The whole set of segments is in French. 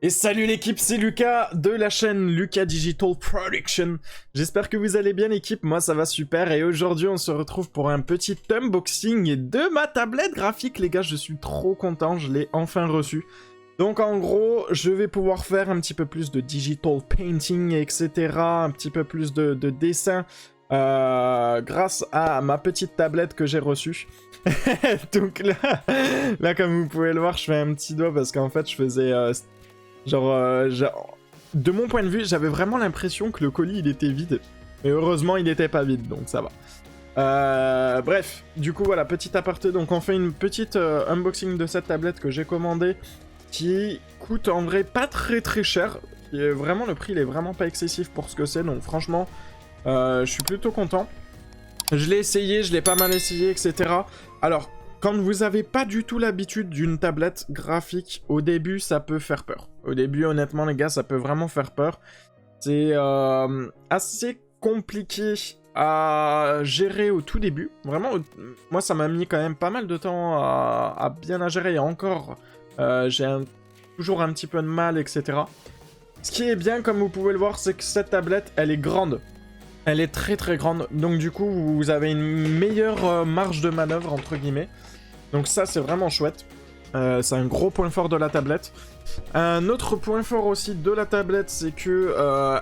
Et salut l'équipe, c'est Lucas de la chaîne Lucas Digital Production. J'espère que vous allez bien l'équipe, moi ça va super et aujourd'hui on se retrouve pour un petit unboxing de ma tablette graphique les gars, je suis trop content, je l'ai enfin reçu. Donc en gros, je vais pouvoir faire un petit peu plus de digital painting, etc. Un petit peu plus de dessin grâce à ma petite tablette que j'ai reçue. Donc là, comme vous pouvez le voir, je fais un petit doigt parce qu'en fait je faisais... de mon point de vue, j'avais vraiment l'impression que le colis il était vide. Mais heureusement, il n'était pas vide, donc ça va. Bref, du coup, voilà, petit aparté. Donc, on fait une petite unboxing de cette tablette que j'ai commandée qui coûte en vrai pas très cher. Et vraiment, le prix il est vraiment pas excessif pour ce que c'est. Donc, franchement, je suis plutôt content. Je l'ai essayé, je l'ai pas mal essayé, etc. Alors, quand vous avez pas du tout l'habitude d'une tablette graphique, au début, ça peut faire peur. Au début, honnêtement, les gars, ça peut vraiment faire peur. C'est assez compliqué à gérer au tout début. Vraiment, moi, ça m'a mis quand même pas mal de temps à bien à gérer. Et encore, j'ai toujours un petit peu de mal, etc. Ce qui est bien, comme vous pouvez le voir, c'est que cette tablette, elle est grande. Elle est très grande. Donc, du coup, vous avez une meilleure marge de manœuvre, entre guillemets. Donc ça, c'est vraiment chouette. C'est un gros point fort de la tablette. Un autre point fort aussi de la tablette, c'est que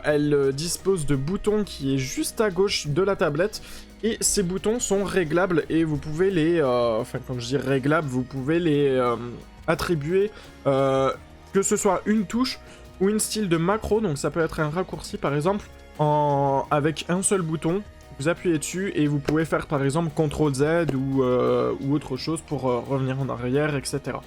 elle dispose de boutons qui est juste à gauche de la tablette. Et ces boutons sont réglables et vous pouvez les... enfin, quand je dis réglables, vous pouvez les attribuer que ce soit une touche ou une style de macro. Donc ça peut être un raccourci, par exemple, avec un seul bouton. Vous appuyez dessus et vous pouvez faire par exemple CTRL Z ou autre chose pour revenir en arrière, etc.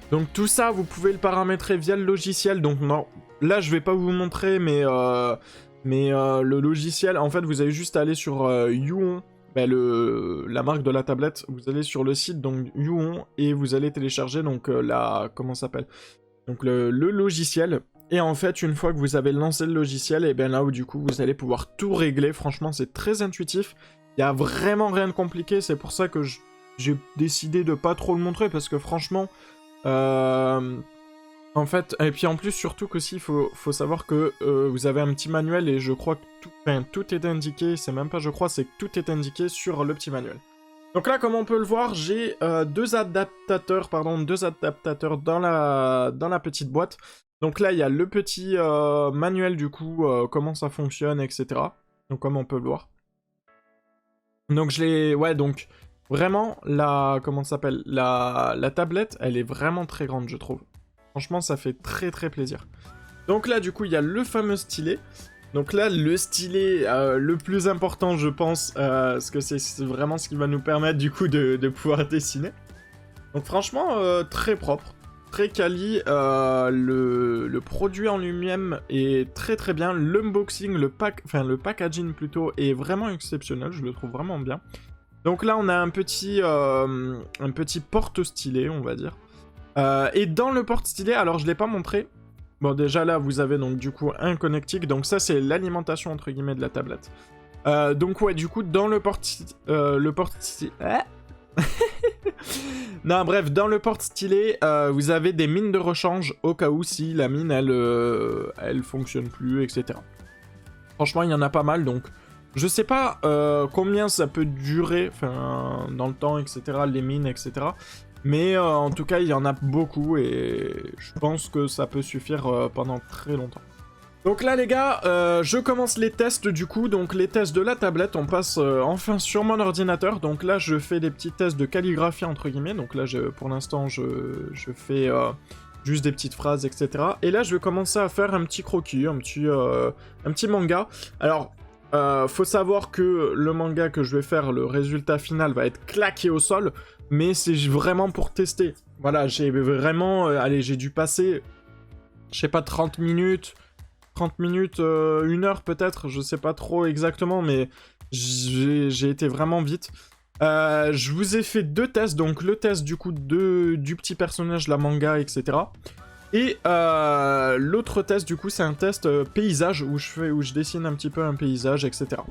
Donc tout ça, vous pouvez le paramétrer via le logiciel. Donc non, là je vais pas vous montrer, mais le logiciel, en fait, vous avez juste à aller sur Youon, la marque de la tablette. Vous allez sur le site donc Youon et vous allez télécharger donc comment ça s'appelle, donc le logiciel. Et en fait, une fois que vous avez lancé le logiciel, et bien là où du coup vous allez pouvoir tout régler. Franchement, c'est très intuitif. Il n'y a vraiment rien de compliqué. C'est pour ça que j'ai décidé de pas trop le montrer parce que franchement, en fait, et puis en plus surtout que si, faut savoir que vous avez un petit manuel et je crois que tout est indiqué. C'est même pas je crois, c'est que tout est indiqué sur le petit manuel. Donc là, comme on peut le voir, j'ai deux adaptateurs dans la petite boîte. Donc là, il y a le petit manuel du coup, comment ça fonctionne, etc. Donc comme on peut le voir. Donc je l'ai... Ouais, donc vraiment, comment ça s'appelle, la tablette, elle est vraiment très grande, je trouve. Franchement, ça fait très plaisir. Donc là, du coup, il y a le fameux stylet. Donc là, le stylet le plus important, je pense, parce que c'est vraiment ce qui va nous permettre du coup de pouvoir dessiner. Donc franchement, très propre. Très quali, le produit en lui-même est très bien. L'unboxing, le packaging plutôt, est vraiment exceptionnel, je le trouve vraiment bien. Donc là, on a un petit porte-stylet, on va dire. Et dans le porte-stylet, alors je ne l'ai pas montré. Bon, déjà là, vous avez donc du coup un connectique, donc ça c'est l'alimentation entre guillemets de la tablette. Donc ouais, du coup, dans le porte-stylet... Non, bref, dans le porte-stylet, vous avez des mines de rechange au cas où si la mine, elle fonctionne plus, etc. Franchement, il y en a pas mal, donc je sais pas combien ça peut durer, enfin, dans le temps, etc., les mines, etc. Mais en tout cas, il y en a beaucoup et je pense que ça peut suffire pendant très longtemps. Donc là les gars, je commence les tests du coup, donc les tests de la tablette, on passe enfin sur mon ordinateur. Donc là je fais des petits tests de calligraphie entre guillemets, donc là pour l'instant je fais juste des petites phrases, etc. Et là je vais commencer à faire un petit croquis, un petit manga. Alors, faut savoir que le manga que je vais faire, le résultat final va être claqué au sol, mais c'est vraiment pour tester. Voilà, j'ai vraiment, allez, j'ai dû passer, je sais pas, 30 minutes, 1 heure peut-être, je sais pas trop exactement, mais j'ai été vraiment vite. Je vous ai fait 2 tests, donc le test du coup du petit personnage, la manga, etc. Et l'autre test du coup c'est un test paysage où je dessine un petit peu un paysage, etc.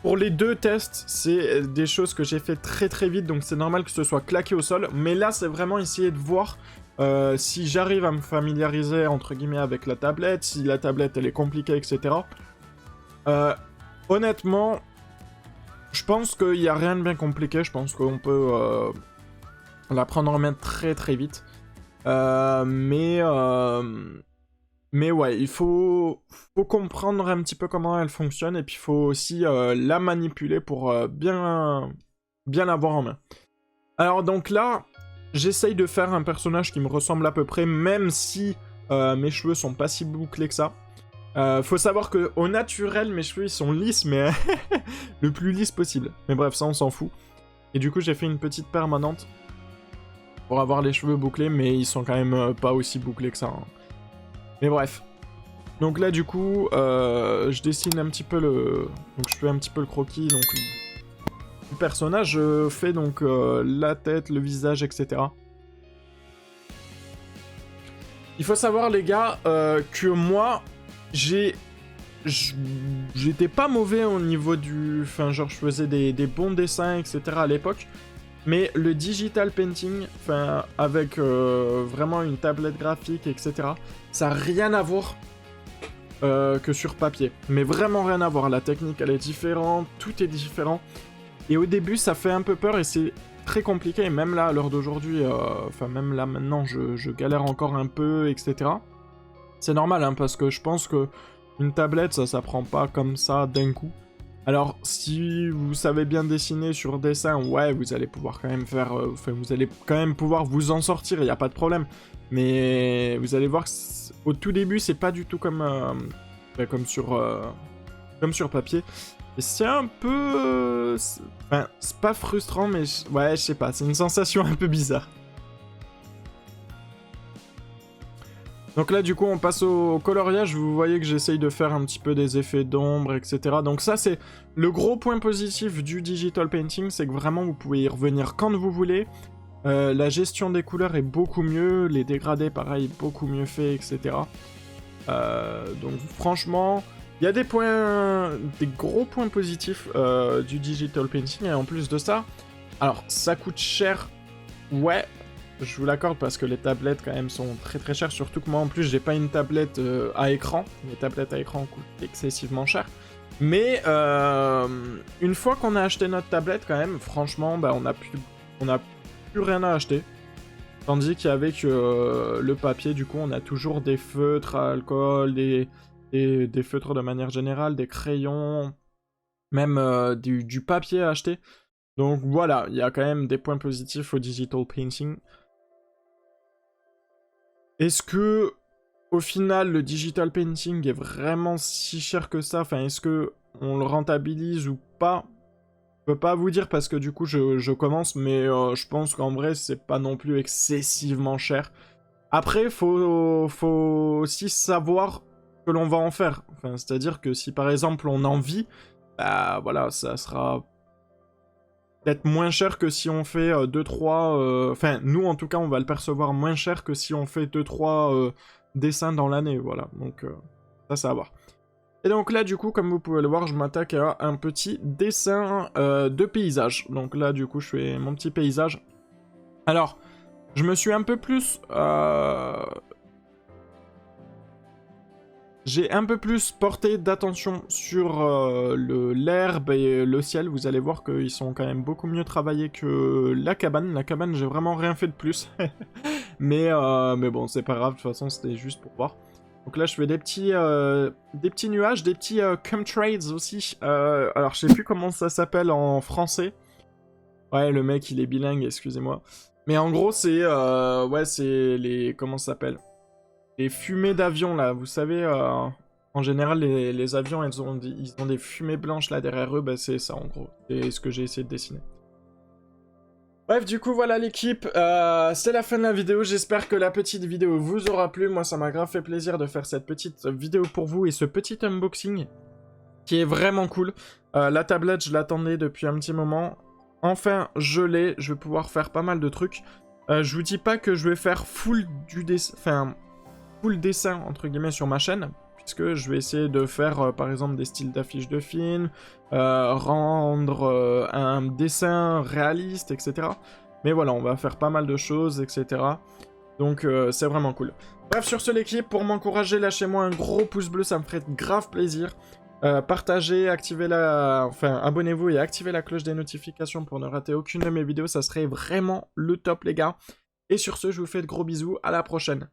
Pour les 2 tests, c'est des choses que j'ai fait très vite, donc c'est normal que ce soit claqué au sol, mais là c'est vraiment essayer de voir si j'arrive à me familiariser entre guillemets avec la tablette, si la tablette elle est compliquée, etc. Honnêtement, je pense qu'il n'y a rien de bien compliqué, je pense qu'on peut la prendre en main très très vite. Mais ouais, il faut comprendre un petit peu comment elle fonctionne, et puis il faut aussi la manipuler pour bien l'avoir en main. Alors donc là, j'essaye de faire un personnage qui me ressemble à peu près, même si mes cheveux sont pas si bouclés que ça. Faut savoir que au naturel, mes cheveux ils sont lisses, mais le plus lisse possible. Mais bref, ça on s'en fout. Et du coup, j'ai fait une petite permanente pour avoir les cheveux bouclés, mais ils sont quand même pas aussi bouclés que ça. Hein. Mais bref. Donc là, du coup, je dessine un petit peu le... Donc je fais un petit peu le croquis, donc... Du personnage, je fais donc la tête, le visage, etc. Il faut savoir, les gars, que moi, j'étais pas mauvais au niveau du... Enfin, genre, je faisais des bons dessins, etc. à l'époque. Mais le digital painting, enfin, avec vraiment une tablette graphique, etc., ça n'a rien à voir que sur papier. Mais vraiment rien à voir. La technique, elle est différente, tout est différent. Et au début, ça fait un peu peur et c'est très compliqué. Et même là, à l'heure d'aujourd'hui, enfin, même là, maintenant, je galère encore un peu, etc. C'est normal, hein, parce que je pense que une tablette, ça s'apprend pas comme ça d'un coup. Alors, si vous savez bien dessiner sur dessin, ouais, vous allez pouvoir quand même faire... Enfin, vous allez quand même pouvoir vous en sortir, il n'y a pas de problème. Mais vous allez voir qu'au tout début, c'est pas du tout comme, comme sur papier. Et c'est un peu... Enfin, c'est pas frustrant, mais... Ouais, je sais pas, c'est une sensation un peu bizarre. Donc là, du coup, on passe au coloriage. Vous voyez que j'essaye de faire un petit peu des effets d'ombre, etc. Donc ça, c'est le gros point positif du digital painting, c'est que vraiment, vous pouvez y revenir quand vous voulez. La gestion des couleurs est beaucoup mieux, les dégradés, pareil, beaucoup mieux fait, etc. Donc franchement, il y a des gros points positifs du digital painting, et en plus de ça, alors, ça coûte cher, ouais, je vous l'accorde parce que les tablettes quand même sont très très chères, surtout que moi en plus j'ai pas une tablette à écran, les tablettes à écran coûtent excessivement cher. Mais une fois qu'on a acheté notre tablette quand même, franchement, bah, on a plus rien à acheter. Tandis qu'avec le papier, du coup, on a toujours des feutres à alcool, des feutres de manière générale, des crayons, même du papier à acheter. Donc voilà, il y a quand même des points positifs au digital painting. Est-ce que, au final, le digital painting est vraiment si cher que ça? Enfin, est-ce que on le rentabilise ou pas? Je peux pas vous dire parce que du coup, je commence, mais je pense qu'en vrai, c'est pas non plus excessivement cher. Après, faut aussi savoir que l'on va en faire. Enfin, c'est-à-dire que si, par exemple, on en vit, bah voilà, ça sera peut-être moins cher que si on fait 2-3... Enfin, nous, en tout cas, on va le percevoir moins cher que si on fait 2-3 dessins dans l'année, voilà. Donc, ça va voir. Et donc là, du coup, comme vous pouvez le voir, je m'attaque à un petit dessin de paysage. Donc là, du coup, je fais mon petit paysage. Alors, je me suis un peu plus... J'ai un peu plus porté d'attention sur l'herbe et le ciel. Vous allez voir qu'ils sont quand même beaucoup mieux travaillés que la cabane. La cabane, j'ai vraiment rien fait de plus. mais bon, c'est pas grave. De toute façon, c'était juste pour voir. Donc là, je fais des petits nuages, des petits chemtrails aussi. Alors, je sais plus comment ça s'appelle en français. Ouais, le mec, il est bilingue, excusez-moi. Mais en gros, c'est... ouais, c'est les... Comment ça s'appelle? Les fumées d'avion, là, vous savez, en général, les avions, ils ont des fumées blanches, là, derrière eux, bah c'est ça, en gros. C'est ce que j'ai essayé de dessiner. Bref, du coup, voilà l'équipe, c'est la fin de la vidéo, j'espère que la petite vidéo vous aura plu. Moi, ça m'a grave fait plaisir de faire cette petite vidéo pour vous, et ce petit unboxing, qui est vraiment cool. La tablette, je l'attendais depuis un petit moment. Enfin, je l'ai, je vais pouvoir faire pas mal de trucs. Je vous dis pas que je vais faire full dessin entre guillemets sur ma chaîne, puisque je vais essayer de faire par exemple des styles d'affiches de films, rendre un dessin réaliste, etc. Mais voilà, on va faire pas mal de choses, etc. Donc c'est vraiment cool. Bref, sur ce l'équipe, pour m'encourager, lâchez-moi un gros pouce bleu, ça me ferait grave plaisir. Partagez, activez abonnez-vous et activez la cloche des notifications pour ne rater aucune de mes vidéos, ça serait vraiment le top les gars. Et sur ce, je vous fais de gros bisous, à la prochaine.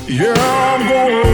Yeah, I'm gonna